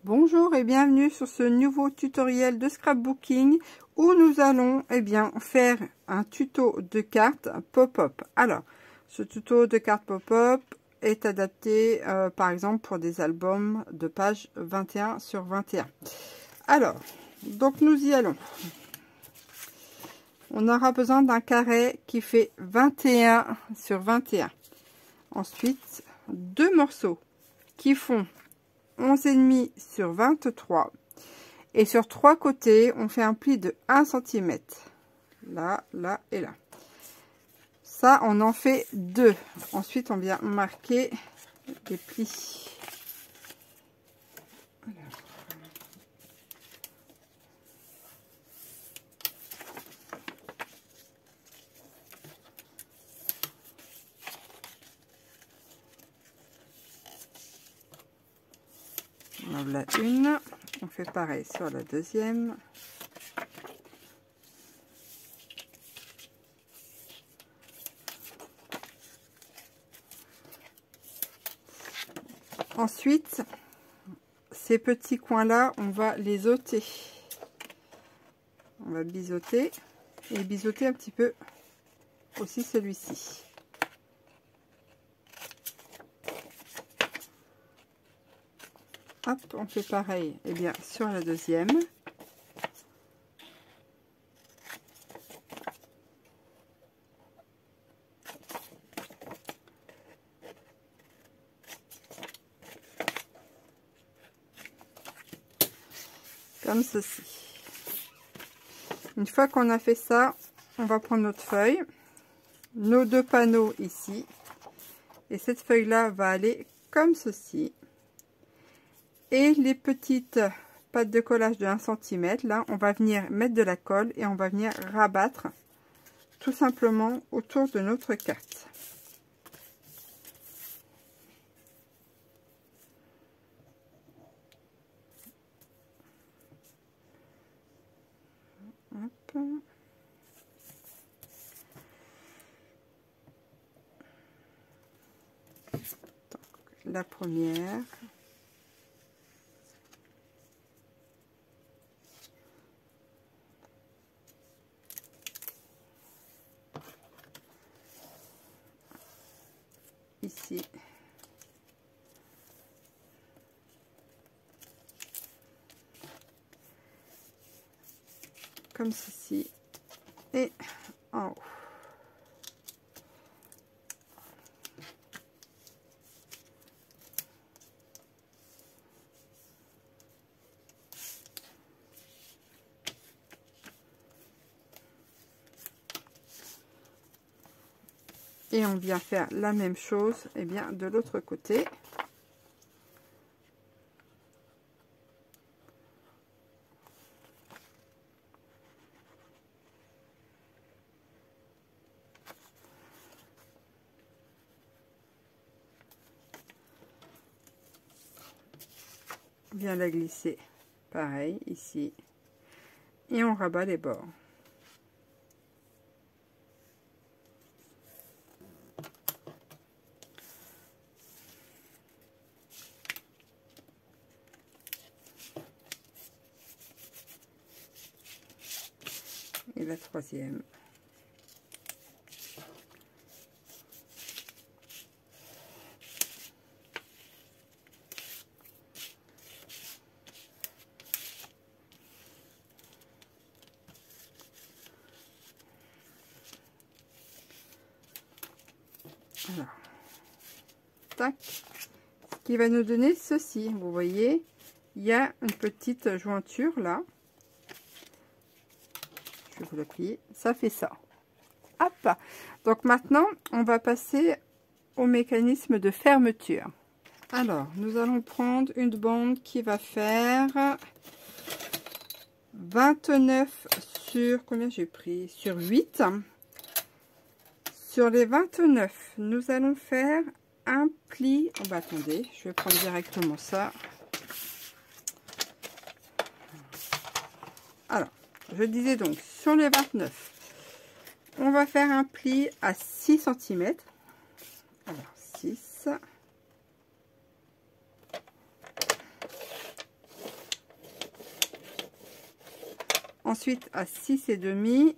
Bonjour et bienvenue sur ce nouveau tutoriel de scrapbooking où nous allons faire un tuto de cartes pop-up. Alors, ce tuto de cartes pop-up est adapté par exemple pour des albums de page 21 sur 21. Alors, donc nous y allons. On aura besoin d'un carré qui fait 21 sur 21. Ensuite, deux morceaux qui font 11,5 sur 23 et sur trois côtés on fait un pli de 1 cm là, là et là. Ça on en fait deux. Ensuite on vient marquer les plis. On enlève la une, on fait pareil sur la deuxième. Ensuite, ces petits coins là, on va les ôter. On va biseauter et biseauter un petit peu aussi celui-ci. Hop, on fait pareil sur la deuxième. Comme ceci. Une fois qu'on a fait ça, on va prendre notre feuille, nos deux panneaux ici, et cette feuille là va aller comme ceci. Et les petites pattes de collage de 1 cm, là, on va venir mettre de la colle et on va venir rabattre tout simplement autour de notre carte. Hop. Donc, la première. Ici. Comme ceci. Et en haut. Et on vient faire la même chose de l'autre côté. On vient la glisser pareil ici et on rabat les bords. Et la troisième. Alors, tac, ce qui va nous donner ceci. Vous voyez, il y a une petite jointure là. Je vais vous la plier. Ça fait ça. Hop. Donc maintenant, on va passer au mécanisme de fermeture. Alors, nous allons prendre une bande qui va faire 29 sur combien j'ai pris sur 8. Sur les 29, nous allons faire un pli. Oh, bah, attendez, je vais prendre directement ça. Alors, je disais donc, sur les 29, on va faire un pli à 6 cm. Alors, 6. ensuite à 6,5,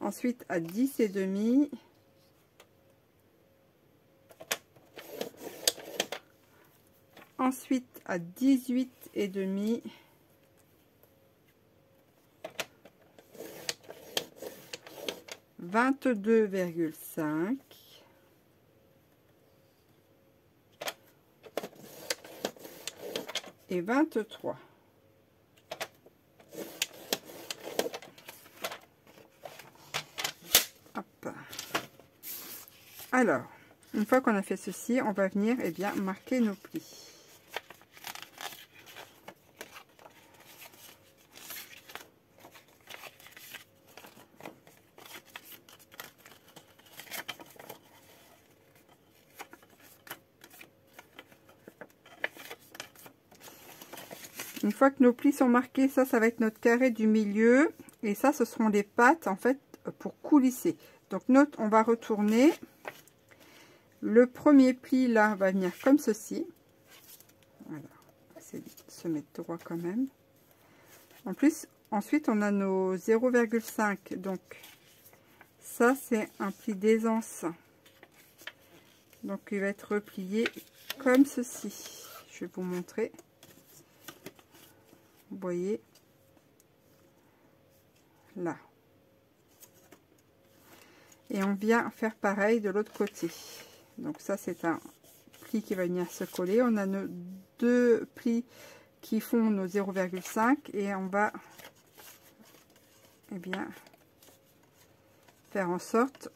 ensuite à 10,5, ensuite à 18,5, « 22,5 » et 23. Hop. Alors, une fois qu'on a fait ceci, on va venir marquer nos plis. Une fois que nos plis sont marqués, ça va être notre carré du milieu. Et ça, ce seront les pattes, en fait, pour coulisser. Donc, on va retourner. Le premier pli, là, va venir comme ceci. Voilà. On va essayer de se mettre droit quand même. En plus, ensuite, on a nos 0,5. Donc, ça, c'est un pli d'aisance. Donc, il va être replié comme ceci. Je vais vous montrer. Vous voyez là, et on vient faire pareil de l'autre côté. Donc ça, c'est un pli qui va venir se coller. On a nos deux plis qui font nos 0,5 et on va faire en sorte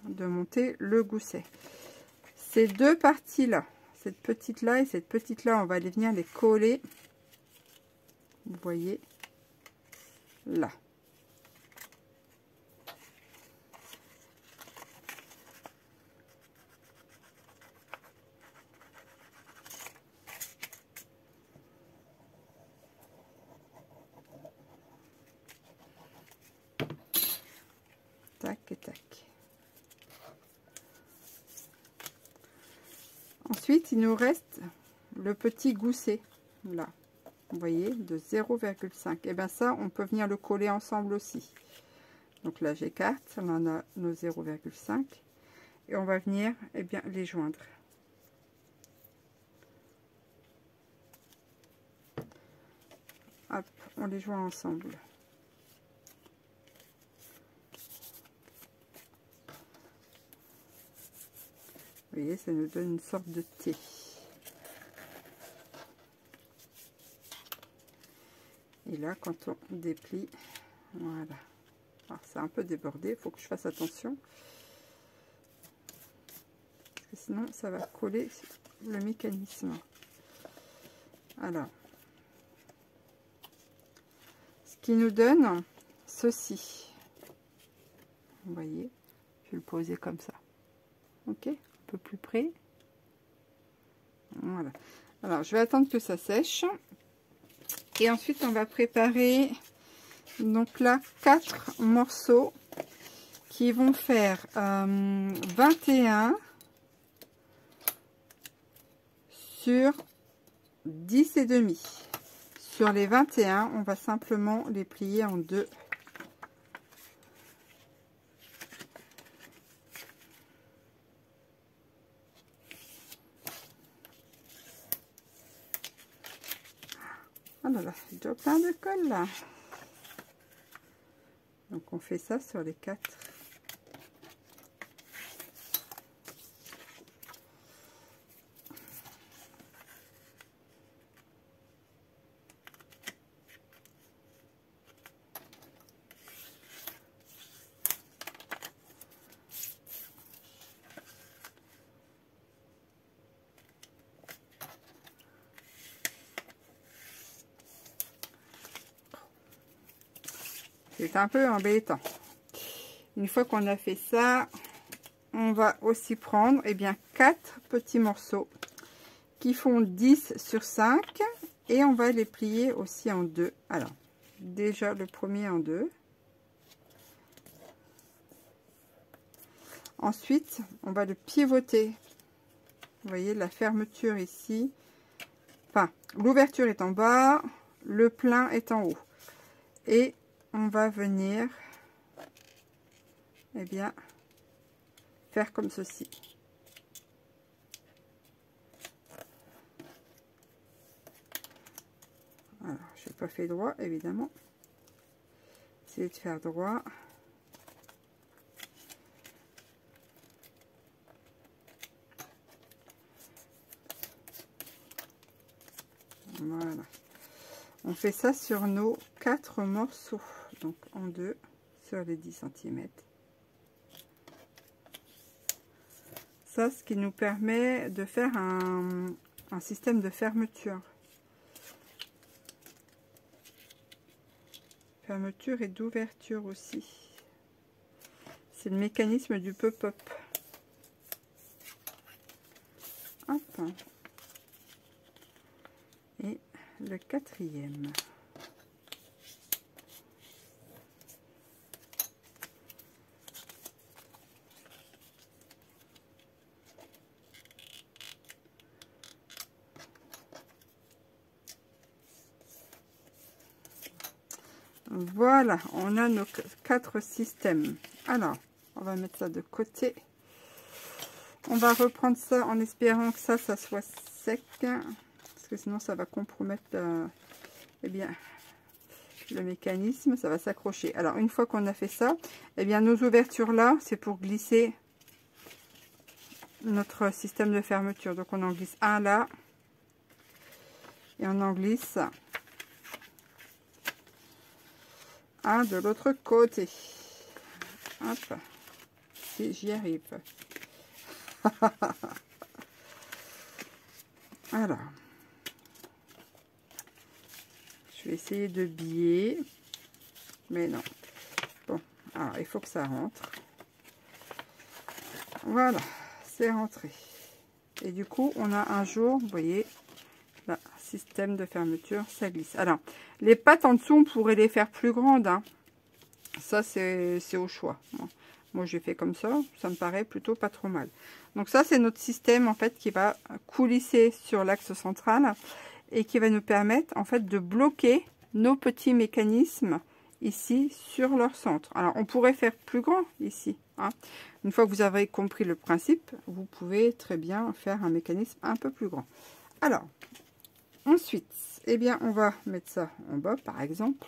de monter le gousset. Ces deux parties là, cette petite là et cette petite là, on va venir les coller. Vous voyez là. Tac et tac. Ensuite, il nous reste le petit gousset là. Vous voyez, de 0,5. Et bien ça, on peut venir le coller ensemble aussi. Donc là, j'écarte, on en a nos 0,5. Et on va venir les joindre. Hop, on les joint ensemble. Vous voyez, ça nous donne une sorte de T. Et là, quand on déplie, voilà. Alors, c'est un peu débordé, il faut que je fasse attention. Parce que sinon, ça va coller sur le mécanisme. Alors, ce qui nous donne ceci. Vous voyez, je vais le poser comme ça. Ok, un peu plus près. Voilà. Alors, je vais attendre que ça sèche. Et ensuite, on va préparer, donc là, 4 morceaux qui vont faire 21 sur 10,5. Sur les 21, on va simplement les plier en deux. Oh là là, j'ai déjà plein de colle là. Donc on fait ça sur les 4. C'est un peu embêtant. Une fois qu'on a fait ça, on va aussi prendre 4 petits morceaux qui font 10 sur 5 et on va les plier aussi en deux. Alors, déjà le premier en deux. Ensuite, on va le pivoter. Vous voyez la fermeture ici. Enfin, l'ouverture est en bas, le plein est en haut. Et on va venir, eh bien, faire comme ceci. Alors, je n'ai pas fait droit, évidemment. Essayez de faire droit. Voilà. On fait ça sur nos 4 morceaux. Donc, en 2 sur les 10 cm. Ça, ce qui nous permet de faire un système de fermeture. Fermeture et d'ouverture aussi. C'est le mécanisme du pop-up. Hop. Et le 4e. Voilà, on a nos 4 systèmes. Alors, on va mettre ça de côté. On va reprendre ça en espérant que ça soit sec. Parce que sinon, ça va compromettre eh bien, le mécanisme. Ça va s'accrocher. Alors, une fois qu'on a fait ça, eh bien, nos ouvertures là, c'est pour glisser notre système de fermeture. Donc, on en glisse un là. Et on en glisse un de l'autre côté. Hop, si j'y arrive. Alors, je vais essayer de biais, mais non. Bon, alors il faut que ça rentre. Voilà, c'est rentré. Et du coup, on a un jour, vous voyez, là, système de fermeture, ça glisse. Alors, les pattes en dessous, on pourrait les faire plus grandes, hein. Ça, c'est au choix. Bon. Moi, j'ai fait comme ça me paraît plutôt pas trop mal. Donc ça, c'est notre système, en fait, qui va coulisser sur l'axe central et qui va nous permettre, en fait, de bloquer nos petits mécanismes ici sur leur centre. Alors, on pourrait faire plus grand ici, hein. Une fois que vous avez compris le principe, vous pouvez très bien faire un mécanisme un peu plus grand. Alors, ensuite, eh bien, on va mettre ça en bas, par exemple.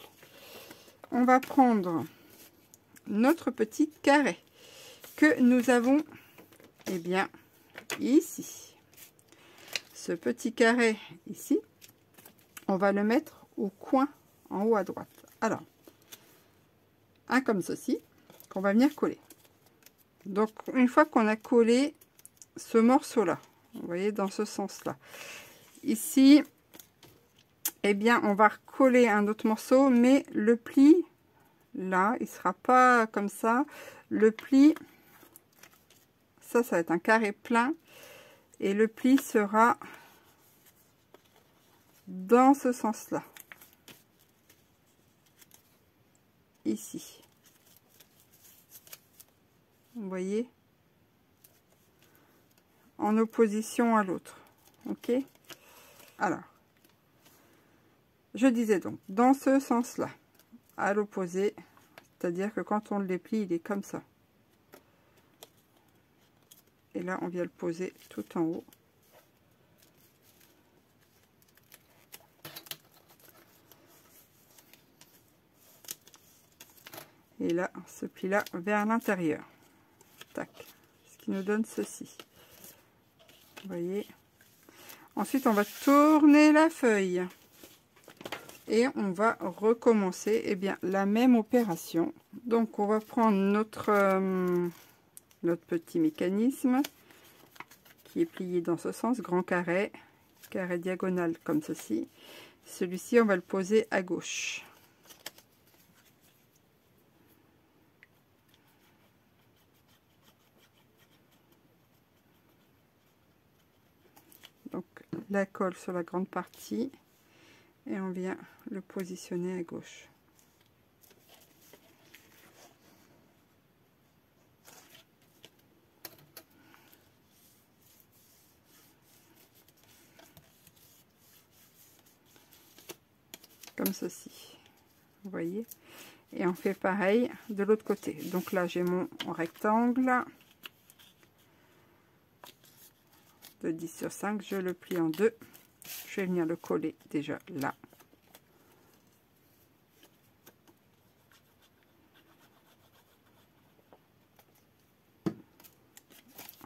On va prendre notre petit carré que nous avons, eh bien, ici. Ce petit carré ici, on va le mettre au coin, en haut à droite. Alors, un comme ceci, qu'on va venir coller. Donc, une fois qu'on a collé ce morceau-là, vous voyez, dans ce sens-là, ici, eh bien, on va recoller un autre morceau, mais le pli, là, il sera pas comme ça. Le pli, ça va être un carré plein, et le pli sera dans ce sens-là, ici. Vous voyez, en opposition à l'autre. Ok. Alors, je disais donc dans ce sens-là, à l'opposé, c'est-à-dire que quand on le déplie, il est comme ça. Et là, on vient le poser tout en haut. Et là, ce pli-là vers l'intérieur. Tac. Ce qui nous donne ceci. Vous voyez. Ensuite, on va tourner la feuille. Et on va recommencer eh bien, la même opération. Donc, on va prendre notre petit mécanisme qui est plié dans ce sens, grand carré, carré diagonal comme ceci. Celui-ci, on va le poser à gauche. Donc, la colle sur la grande partie et on vient le positionner à gauche. comme ceci, vous voyez, et on fait pareil de l'autre côté. Donc là j'ai mon rectangle de 10 sur 5, je le plie en deux, je vais venir le coller déjà là.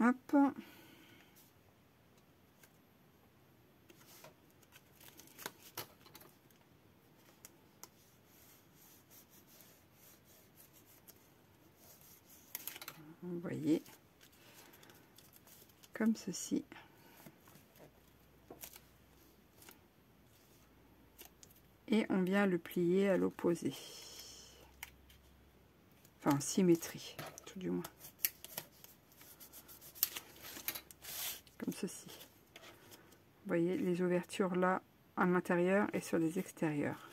Hop. Vous voyez, comme ceci. Et on vient le plier à l'opposé. Enfin, en symétrie, tout du moins. Comme ceci. Vous voyez les ouvertures là, à l'intérieur et sur les extérieurs.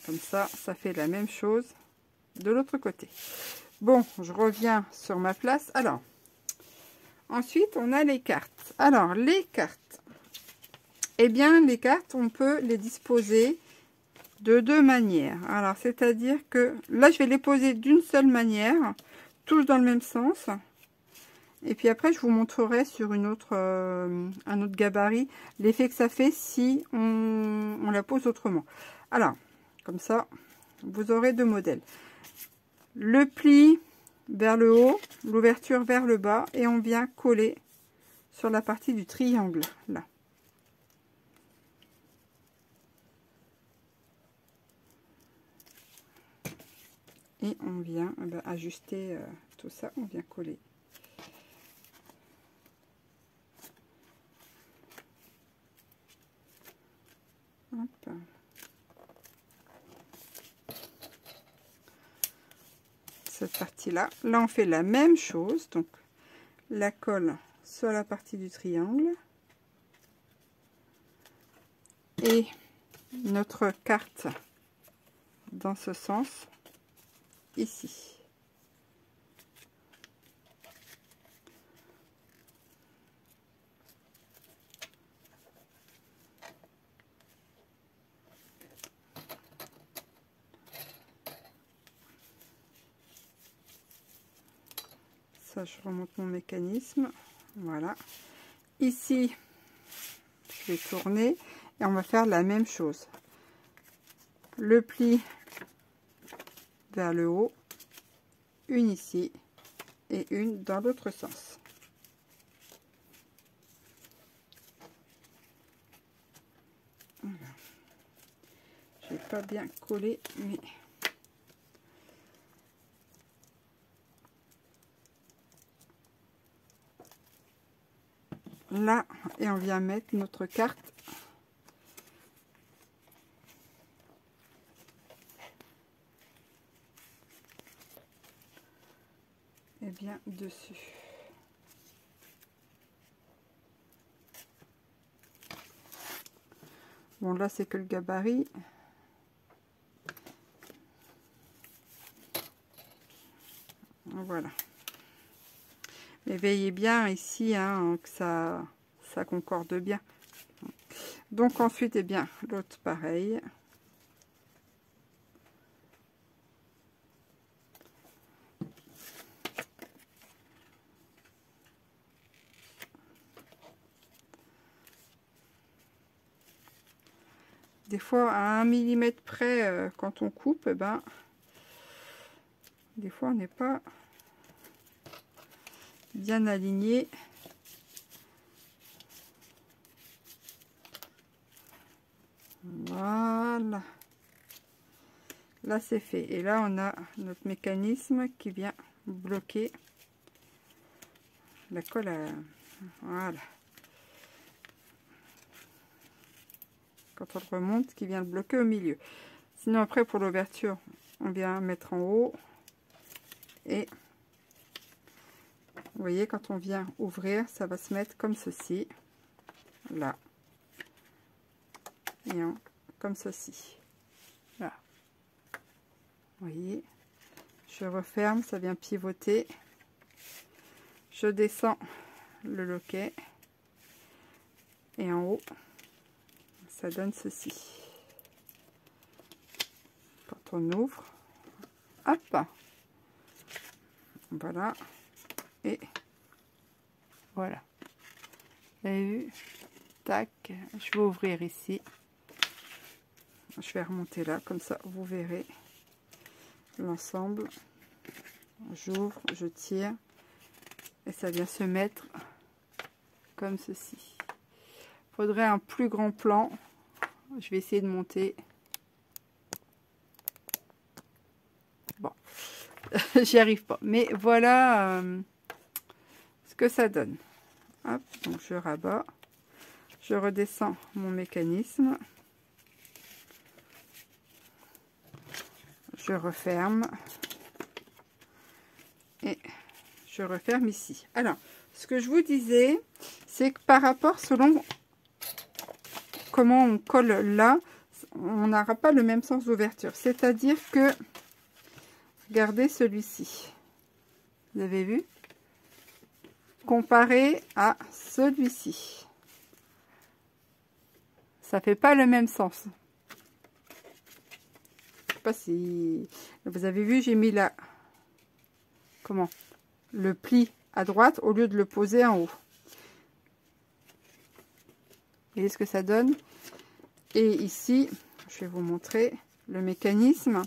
Comme ça, ça fait la même chose de l'autre côté. Bon, je reviens sur ma place. Alors, ensuite, on a les cartes. Alors, les cartes. Eh bien, les cartes, on peut les disposer de deux manières. Alors, c'est-à-dire que là, je vais les poser d'une seule manière, tous dans le même sens. Et puis après, je vous montrerai sur une autre, un autre gabarit l'effet que ça fait si on la pose autrement. Alors, comme ça, vous aurez deux modèles. Le pli vers le haut, l'ouverture vers le bas, et on vient coller sur la partie du triangle, là. Et on vient ajuster tout ça, on vient coller. Hop. Cette partie-là. Là, on fait la même chose. Donc, la colle sur la partie du triangle. Et notre carte dans ce sens, ici. Ça, je remonte mon mécanisme. Voilà. Ici, je vais tourner et on va faire la même chose. Le pli vers le haut, une ici et une dans l'autre sens. Voilà. Je n'ai pas bien collé, mais là, et on vient mettre notre carte et bien dessus. Bon, là c'est que le gabarit. Voilà. Mais veillez bien ici hein, que ça concorde bien. Donc ensuite, eh bien, l'autre pareil. Des fois à 1 millimètre près, quand on coupe, eh ben, des fois on n'est pas bien aligné. Voilà. Là c'est fait. Et là on a notre mécanisme qui vient bloquer la colle à... Voilà. Quand on le remonte, qui vient le bloquer au milieu. Sinon après pour l'ouverture, on vient mettre en haut. Et vous voyez, quand on vient ouvrir, ça va se mettre comme ceci. Là. Et comme ceci. Là. Vous voyez. Je referme, ça vient pivoter. Je descends le loquet. Et en haut, ça donne ceci. Quand on ouvre, hop, voilà, et voilà. Vous avez vu? Tac, je vais ouvrir ici. Je vais remonter là, comme ça vous verrez l'ensemble. J'ouvre, je tire, et ça vient se mettre comme ceci. Il faudrait un plus grand plan. Je vais essayer de monter. Bon, j'y arrive pas. Mais voilà ce que ça donne. Hop, donc je rabats. Je redescends mon mécanisme. Je referme. Et je referme ici. Alors, ce que je vous disais, c'est que par rapport, selon comment on colle là, on n'aura pas le même sens d'ouverture. C'est-à-dire que, regardez celui-ci. Vous avez vu? Comparé à celui-ci. Ça fait pas le même sens. Je sais pas si vous avez vu, j'ai mis la le pli à droite au lieu de le poser en haut. Vous voyez ce que ça donne? Et ici, je vais vous montrer le mécanisme.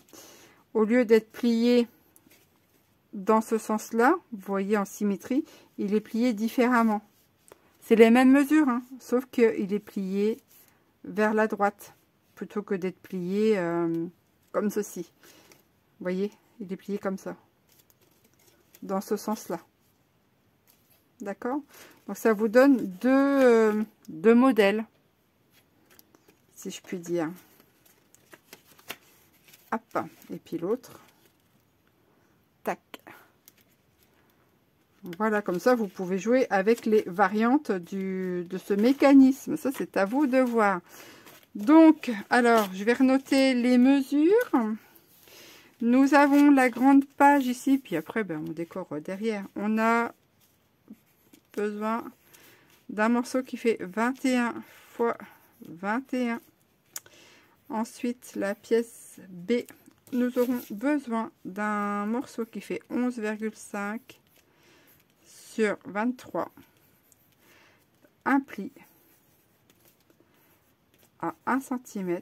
Au lieu d'être plié dans ce sens-là, vous voyez en symétrie, il est plié différemment. C'est les mêmes mesures, hein, sauf qu'il est plié vers la droite, plutôt que d'être plié comme ceci. Vous voyez, il est plié comme ça, dans ce sens-là. D'accord? Donc ça vous donne deux modèles, si je puis dire. Hop, et puis l'autre. Tac. Voilà, comme ça, vous pouvez jouer avec les variantes de ce mécanisme. Ça, c'est à vous de voir. Donc, alors, je vais renoter les mesures. Nous avons la grande page ici, puis après, ben, on décore derrière. On a besoin d'un morceau qui fait 21 x 21. Ensuite, la pièce B, nous aurons besoin d'un morceau qui fait 11,5 sur 23. Un pli à 1 cm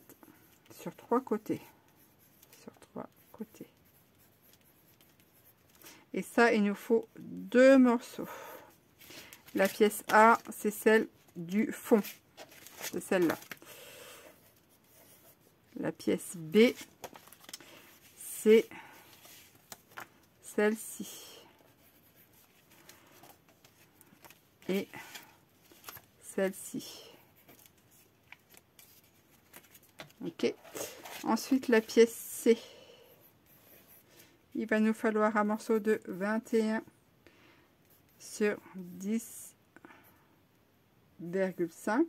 sur 3 côtés. Sur 3 côtés. Et ça, il nous faut 2 morceaux. La pièce A, c'est celle du fond. C'est celle-là. La pièce B, c'est celle-ci. Et celle-ci. Ok. Ensuite, la pièce C. Il va nous falloir un morceau de 21 sur 10,5.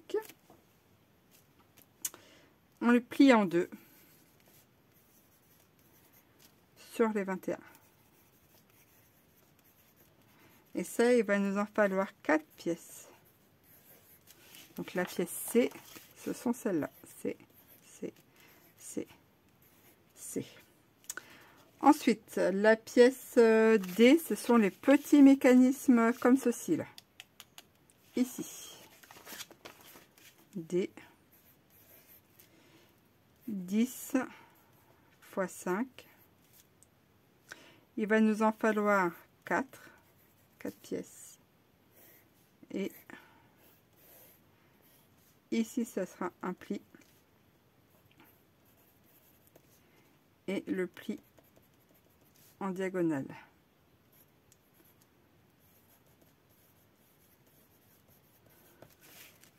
On le plie en deux sur les 21. Et ça, il va nous en falloir 4 pièces. Donc la pièce C, ce sont celles-là. C, C, C, C. Ensuite, la pièce D, ce sont les petits mécanismes comme ceci là. Ici. D. 10 x 5. Il va nous en falloir 4 pièces. Et ici, ça sera un pli. Et le pli en diagonale.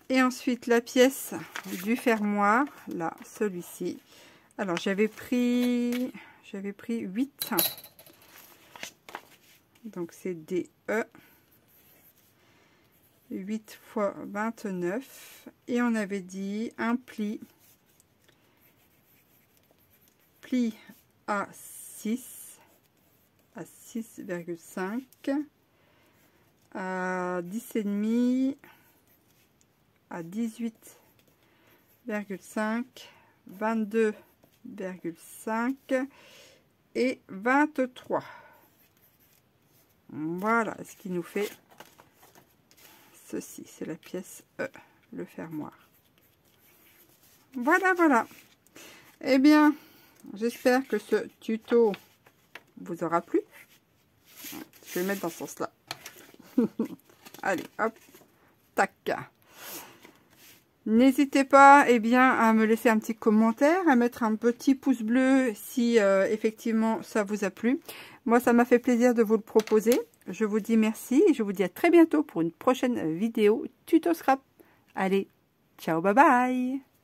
Et ensuite la pièce du fermoir, là, celui-ci. Alors j'avais pris 8. Donc c'est DE. 8 x 29. Et on avait dit un pli à 6, à 6,5, à 10,5, à 18,5 22,5 et 23. Voilà ce qui nous fait ceci. C'est la pièce E, le fermoir. Voilà, voilà. Eh bien, j'espère que ce tuto vous aura plu. Je vais le mettre dans ce sens-là. Allez, hop, tac. N'hésitez pas, eh bien, à me laisser un petit commentaire, à mettre un petit pouce bleu si effectivement ça vous a plu. Moi, ça m'a fait plaisir de vous le proposer. Je vous dis merci et je vous dis à très bientôt pour une prochaine vidéo tuto scrap. Allez, ciao, bye bye.